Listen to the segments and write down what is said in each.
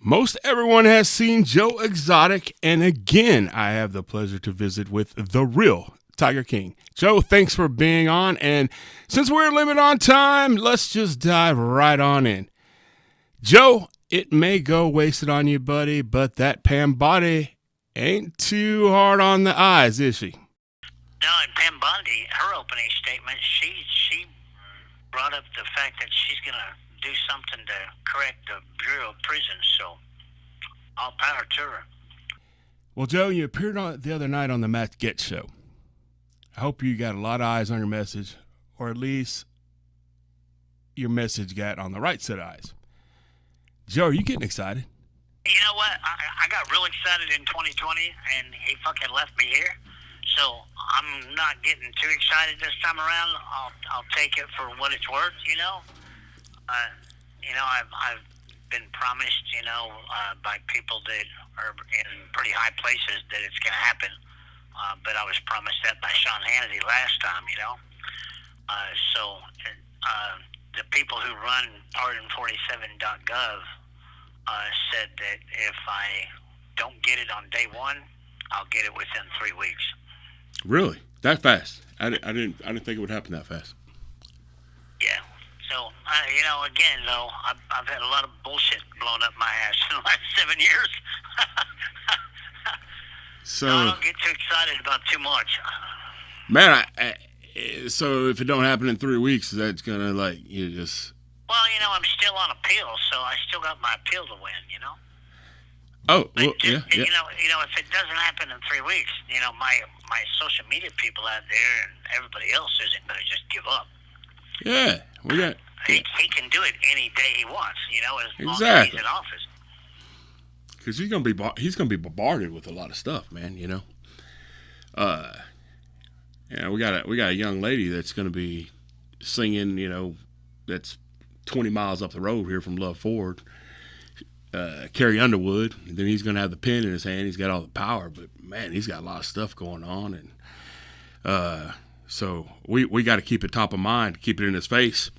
Most everyone has seen Joe Exotic, and again, I have the pleasure to visit with the real Tiger King. Joe, thanks for being on, and since we're limited on time, let's just dive right on in. Joe, it may go wasted on you, buddy, but that Pam Bondi ain't too hard on the eyes, is she? No, and Pam Bondi, her opening statement, she brought up the fact that she's going to do something to correct the Bureau of Prisons, so all power to her. Well, Joe, you appeared on the other night on the Matt Gaetz show. I hope you got a lot of eyes on your message, or at least your message got on the right set of eyes. Joe, are you getting excited? You know what? I got real excited in 2020, and he fucking left me here. So I'm not getting too excited this time around. I'll take it for what it's worth, you know. I've been promised, by people that are in pretty high places that it's going to happen. But I was promised that by Sean Hannity last time, So the people who run pardon47.gov said that if I don't get it on day one, I'll get it within 3 weeks. Really? That fast? I didn't think it would happen that fast. Yeah. So, again, though, I've had a lot of bullshit blown up my ass in the last 7 years. So I don't get too excited about too much. Man, so if it don't happen in 3 weeks, that's going to, you just... Well, I'm still on appeal, so I still got my appeal to win, Oh, but well, yeah. If it doesn't happen in 3 weeks, my social media people out there and everybody else isn't going to just give up. Yeah, we got. He can do it any day he wants, as long as he's in office. Because he's gonna be bombarded with a lot of stuff, man. We got a young lady that's gonna be singing. That's 20 miles up the road here from Love Ford. Carrie Underwood, and then he's going to have the pen in his hand. He's got all the power, but man, he's got a lot of stuff going on, and so we got to keep it top of mind, keep it in his face.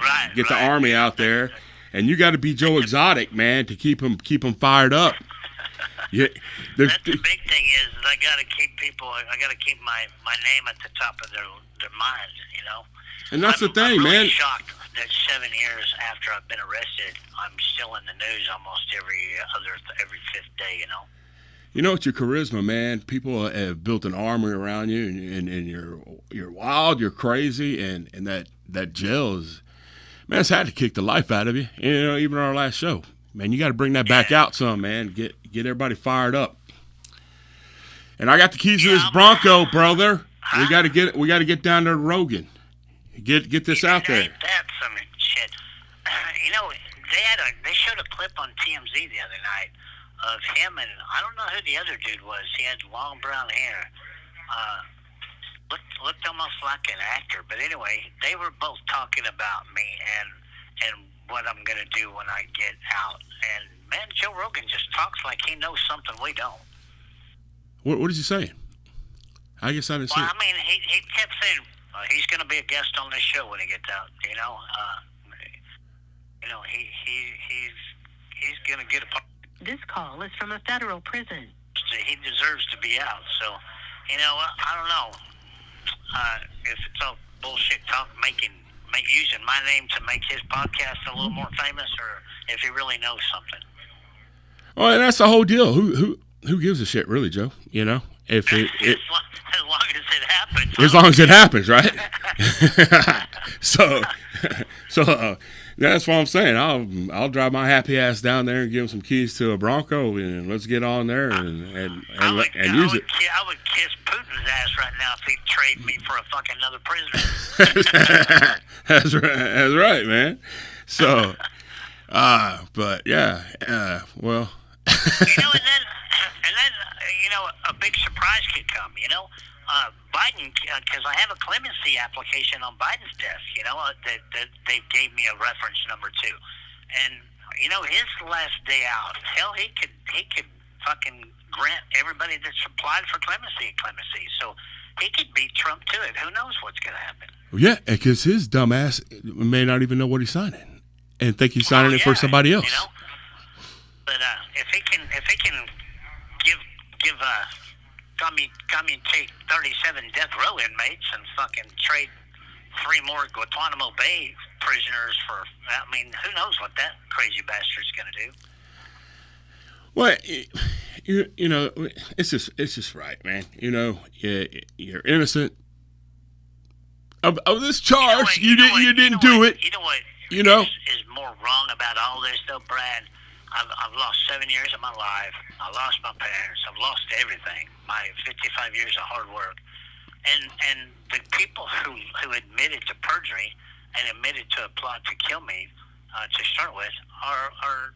Right. Get the army out there, and you got to be Joe Exotic, man, to keep him fired up. Yeah, that's the big thing is I got to keep people. I got to keep my name at the top of their minds, And that's the thing, I'm really man. Shocked that 7 years after I've been arrested, I'm still in the news almost every fifth day, You know, it's your charisma, man. People have built an army around you, and you're wild, you're crazy, and that jail is, man, it's had to kick the life out of you. Even our last show, man, you got to bring that back out some, man. Get everybody fired up. And I got the keys to this Bronco, brother. Huh? We got to get down to Rogan. Get this out there. Ain't that some shit? They showed a clip on TMZ the other night of him, and I don't know who the other dude was. He had long brown hair. Looked almost like an actor. But anyway, they were both talking about me and what I'm going to do when I get out. And, man, Joe Rogan just talks like he knows something we don't. What is he saying? I guess I didn't see it. Well, I mean, he kept saying he's going to be a guest on this show when he gets out, he's going to get a part. This call is from a federal prison. He deserves to be out. So, I don't know if it's all bullshit talk, using my name to make his podcast a little more famous, or if he really knows something. Well, and that's the whole deal. Who gives a shit, really, Joe? If it as long as it happens. As long as it happens, right? So that's what I'm saying. I'll drive my happy ass down there and give him some keys to a Bronco, and let's get on there and use it. I would kiss Putin's ass right now if he'd trade me for a fucking another prisoner. That's right, man. So, but yeah, well. And then, a big surprise could come, Biden, because I have a clemency application on Biden's desk, that they gave me a reference number 2. And, his last day out, hell, he could fucking grant everybody that's applied for clemency. So he could beat Trump to it. Who knows what's going to happen? Yeah, because his dumbass may not even know what he's signing and think he's signing it for somebody else. But if he can give commutate 37 death row inmates and fucking trade 3 more Guantanamo Bay prisoners for, I mean, who knows what that crazy bastard's going to do. Well, you know, it's just right, man. You know, you're innocent of this charge. You didn't do it. You know what? You know, is more wrong about all this, though, Brad. I've lost 7 years of my life. I lost my parents. I've lost everything. My 55 years of hard work, and the people who admitted to perjury and admitted to a plot to kill me to start with are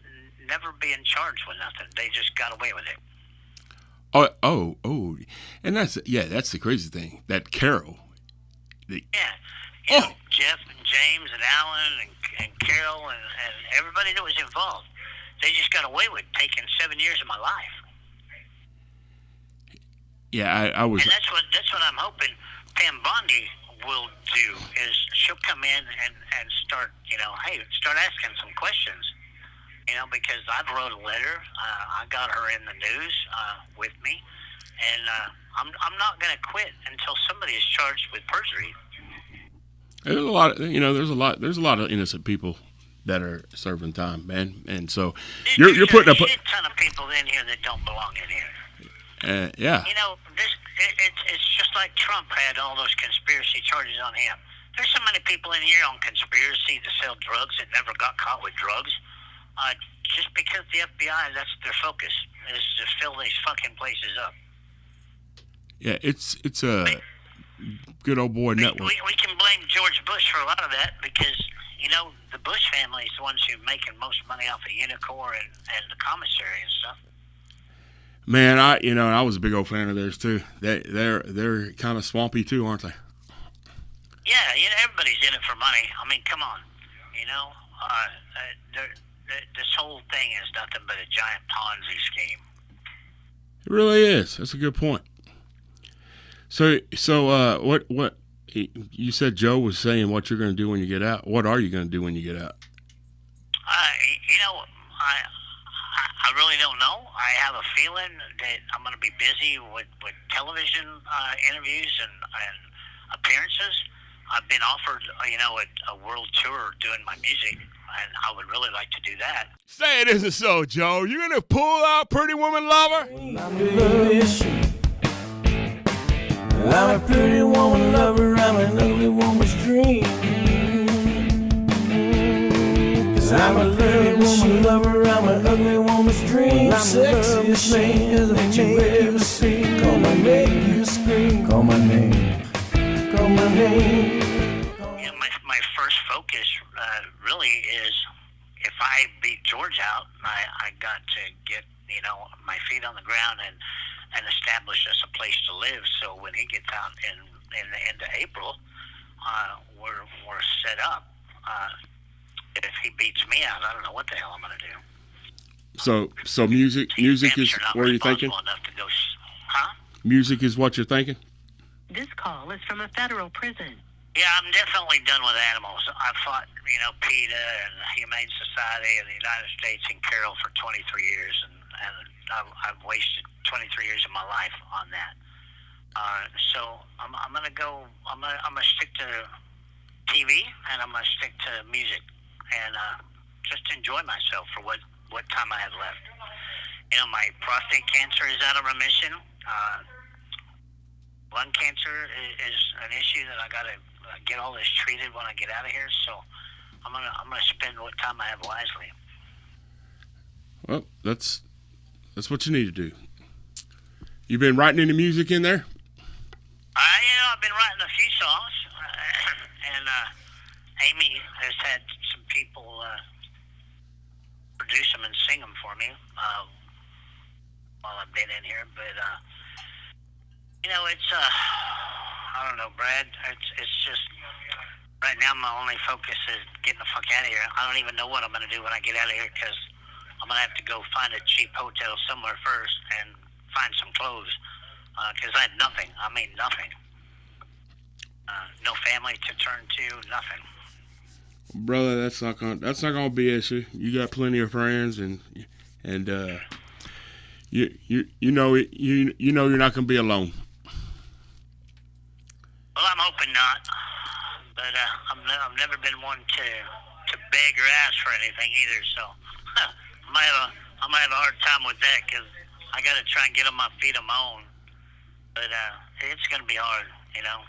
never being charged with nothing. They just got away with it. Oh, and that's the crazy thing. That Carol. Jeff and James and Alan and Carol and everybody that was involved. They just got away with taking 7 years of my life. Yeah, I was. And that's what I'm hoping Pam Bondi will do is she'll come in and start, start asking some questions. Because I've wrote a letter. I got her in the news with me, and I'm not going to quit until somebody is charged with perjury. There's a lot of innocent people that are serving time, man, and so you're putting up a ton of people in here that don't belong in here. Yeah. It's just like Trump had all those conspiracy charges on him. There's so many people in here on conspiracy to sell drugs that never got caught with drugs. Just because the FBI, that's their focus, is to fill these fucking places up. Yeah, it's a good old boy network. We can blame George Bush for a lot of that because, the Bush family is the ones who are making most money off of Unicor and the commissary and stuff. Man, I was a big old fan of theirs too. They're kind of swampy too, aren't they? Yeah, everybody's in it for money. I mean, come on, this whole thing is nothing but a giant Ponzi scheme. It really is. That's a good point. So what you said Joe was saying what you're going to do when you get out. What are you going to do when you get out? I really don't know. I have a feeling that I'm going to be busy with television interviews and appearances. I've been offered, a world tour doing my music, and I would really like to do that. Say it isn't so, Joe. You're going to pull out Pretty Woman Lover? I'm a pretty woman lover, I'm an ugly woman's dream. 'Cause I'm a pretty woman lover, I'm an ugly woman's dream. I'm sexiest man that you ever seen. Call my name, you scream. Call my name, call my name. My first focus really is if I beat George out, I got to get my feet on the ground and establish us a place to live. So when he gets out in the end of April, we're set up. If he beats me out, I don't know what the hell I'm going to do. So music is where you're thinking? Music is what you're thinking? This call is from a federal prison. Yeah, I'm definitely done with animals. I've fought, PETA and the Humane Society of the United States and Carol for 23 years, and I've wasted 23 years of my life on that. So I'm gonna go. I'm gonna stick to TV and I'm gonna stick to music and just enjoy myself for what time I have left. My prostate cancer is out of remission. Lung cancer is an issue that I gotta get all this treated when I get out of here. So I'm gonna spend what time I have wisely. Well, that's what you need to do. You been writing any music in there? I've been writing a few songs, and Amy has had some people produce them and sing them for me while I've been in here. But it's I don't know, Brad. It's just right now my only focus is getting the fuck out of here. I don't even know what I'm going to do when I get out of here because I'm going to have to go find a cheap hotel somewhere first and find some clothes because I had nothing. I mean, nothing. No family to turn to, nothing. Brother, that's not gonna be an issue. You got plenty of friends, and and you know you're not going to be alone. Well, I'm hoping not, but I've never been one to beg or ask for anything either. So I might have a hard time with that because I got to try and get on my feet on my own. But it's going to be hard, you know.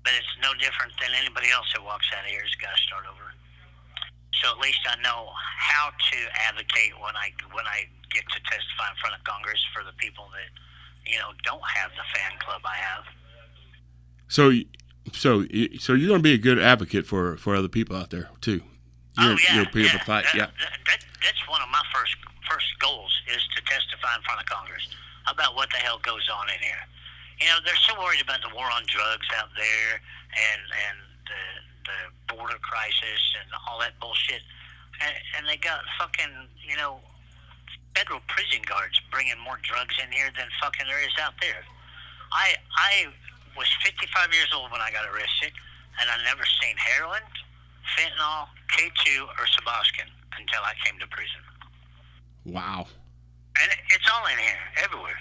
But it's no different than anybody else that walks out of here has got to start over. So at least I know how to advocate when I get to testify in front of Congress for the people that, you know, don't have the fan club I have. So you're going to be a good advocate for other people out there too. You're people to fight. That's one of my first goals is to testify in front of Congress about what the hell goes on in here. You know, they're so worried about the war on drugs out there and the border crisis and all that bullshit, and they got fucking, you know, federal prison guards bringing more drugs in here than fucking there is out there. I was 55 years old when I got arrested, and I never seen heroin, fentanyl, K2, or Saboskin until I came to prison. Wow. And it's all in here, everywhere.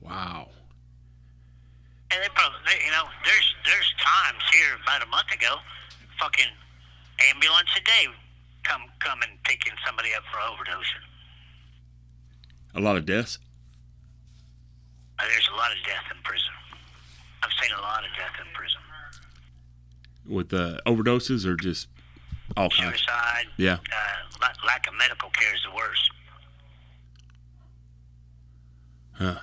Wow. And they probably, you know, there's times here about a month ago, fucking ambulance a day come and picking somebody up for overdose. A lot of deaths? There's a lot of death in prison. I've seen a lot of death in prison. With overdoses or just all kinds? Suicide. Yeah. Lack of medical care is the worst. Huh.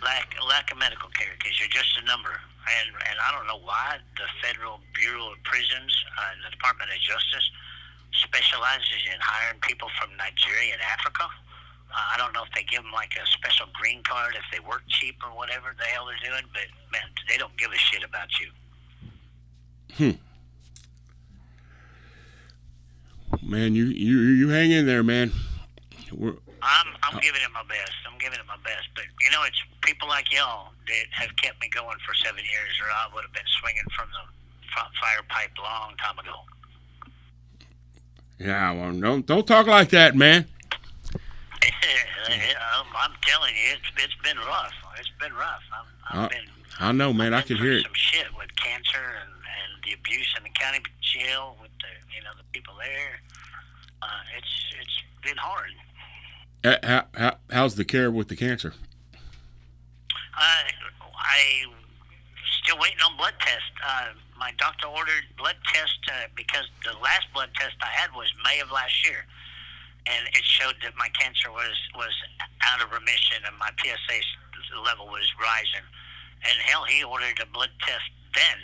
Lack of medical care because you're just a number. And I don't know why the Federal Bureau of Prisons and the Department of Justice specializes in hiring people from Nigeria and Africa. I don't know if they give them like a special green card if they work cheap or whatever the hell they're doing, but man, they don't give a shit about you. Man, you hang in there, man. I'm giving it my best. But you know, it's people like y'all that have kept me going for 7 years, or I would have been swinging from the fire pipe a long time ago. Yeah, well, don't talk like that, man. I'm telling you, it's been rough. It's been rough. I know, man. I can hear it. Some shit with cancer and the abuse in the county jail with the people there. It's been hard. How's the care with the cancer? I still waiting on blood test. My doctor ordered blood test because the last blood test I had was May of last year, and it showed that my cancer was out of remission and my PSA level was rising. And hell, he ordered a blood test then,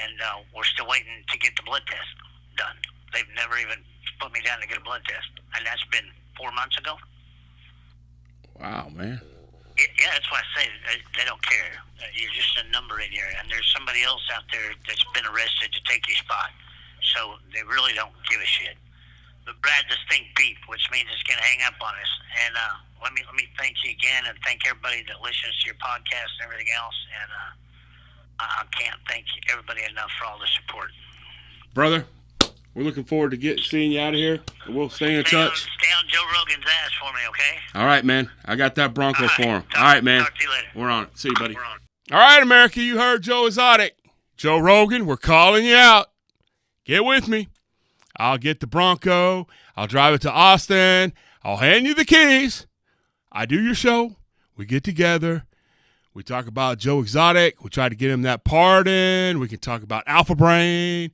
and we're still waiting to get the blood test done. They've never even put me down to get a blood test, and that's been 4 months ago. Wow, man. Yeah, that's why I say they don't care. You're just a number in here, and there's somebody else out there that's been arrested to take your spot. So they really don't give a shit. But Brad, this thing beep, which means it's going to hang up on us. And let me thank you again, and thank everybody that listens to your podcast and everything else. And I can't thank everybody enough for all the support. Brother, we're looking forward to seeing you out of here. We'll stay in touch. Stay on Joe Rogan's ass for me, okay? All right, man. I got that Bronco for him. All right, man. Talk to you later. We're on it. See you, buddy. All right, America, you heard Joe Exotic. Joe Rogan, we're calling you out. Get with me. I'll get the Bronco. I'll drive it to Austin. I'll hand you the keys. I do your show. We get together. We talk about Joe Exotic. We try to get him that pardon. We can talk about Alpha Brain,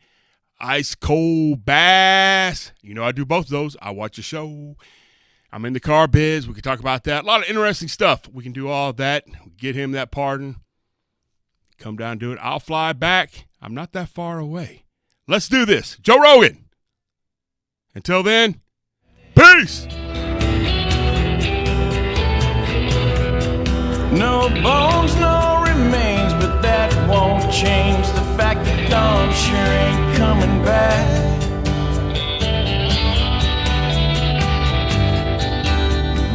Ice Cold Bass. You know I do both of those. I watch your show. I'm in the car biz. We can talk about that. A lot of interesting stuff. We can do all of that. Get him that pardon. Come down and do it. I'll fly back. I'm not that far away. Let's do this. Joe Rogan. Until then, peace. No bones, no remains, but that won't change the fact that Dom sure ain't coming back.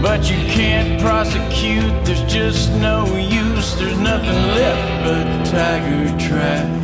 But you can't prosecute, there's just no use, there's nothing left but tiger tracks.